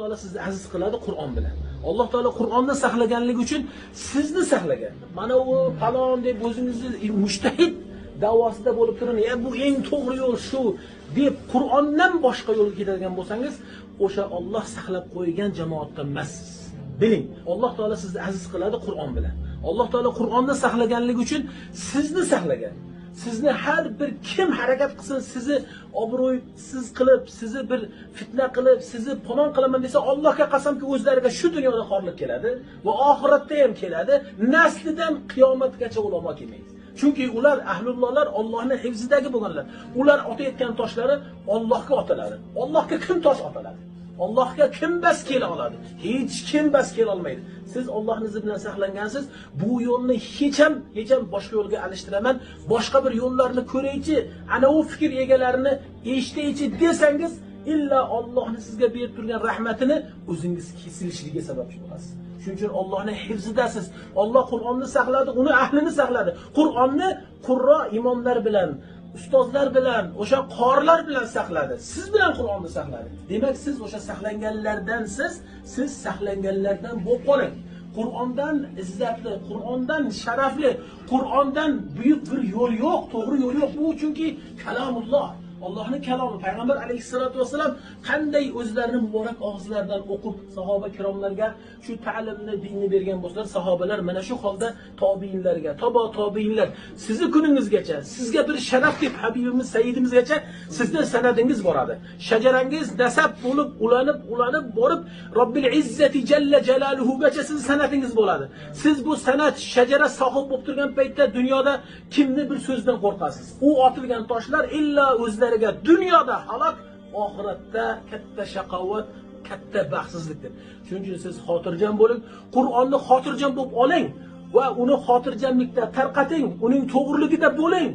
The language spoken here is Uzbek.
Taolo sizni aziz qiladi Qur'on bilan. Alloh taolo Qur'onni saqlaganligi uchun sizni saqlagan. Mana u falon deb o'zingizni mujtahid davosida bo'lib turib, bu eng to'g'ri yo'l shu deb Qur'ondan boshqa yo'lga ketadigan bo'lsangiz, o'sha Alloh saqlab qo'ygan jamoatdan emassiz. Biling, Alloh taolo sizni aziz qiladi Qur'on bilan. Alloh taolo Qur'onni saqlaganligi uchun sizni saqlagan. Sizni har bir kim harakat qilsin, sizni obro'siz qilib, sizni bir fitna qilib, sizni palon qilaman desa, Allohga qasamki o'zlariga shu dunyoda xorlik keladi va oxiratda ham keladi. Naslidan qiyomatgacha ulamo kelmaydi. Chunki ular ahlullohlar Allohning hifzidagi bo'lganlar. Ular otayotgan toshlari Allohga otiladi. Allohga kim tosh otiladi? Allohga kim bas kela oladi? Hech kim bas kela olmaydi. Siz Allohning izi bilan saqlangansiz, bu yo'lni hech ham boshqa yo'lga alishtiraman, boshqa bir yo'llarni ko'raychi, ana u fikr egalarini eshitaychi desangiz, illa Allohning sizga berib turgan rahmatini o'zingiz kesilishiga sababchi bo'lasiz. Shuning uchun Allohning hifzidasiz. Alloh Qur'onni saqladi, uni ahlini saqladi. Qur'onni qurro imomlar bilan, ustozlar bilan, o'sha qorilar bilan saqladi. Siz bilan Qur'onni saqladi. Demak, siz o'sha saqlanganlardansiz, siz saqlanganlardan bo'lib qoling. Qur'ondan izzatli, Qur'ondan sharafli, Qur'ondan buyuk bir yo'l yo'q, to'g'ri yo'l yo'q. Bu chunki kalomulloh. Allohning kalomi. Payg'ambar alayhisolatu vasallam qanday o'zlarini muborak og'izlaridan o'qib sahoba kiromlarga shu ta'limni, dinni bergan bo'lsalar, sahobalar mana shu holda tobiinlarga, tobiinlar sizni kuningizgacha, sizga bir sharaf deb Habibimiz, Sayyidimizgacha sizni sanadingiz boradi. Shajarangiz nasab bo'lib, ulanib borib Robbil izzati jalla jalaluhugacha sizni sanadingiz bo'ladi. Siz bu sanat shajara sohib bo'lib turgan paytda dunyoda kimni bir so'zdan qo'rqasiz? U otilgan toshlar illa o'zlari dunyoda halok, oxiratda katta shaqovat, katta baxtsizlikdir. Shuning uchun siz xotirjam bo'ling, Qur'onni xotirjam bo'lib oling va uni xotirjamlikda tarqating, uning to'g'riligida bo'ling.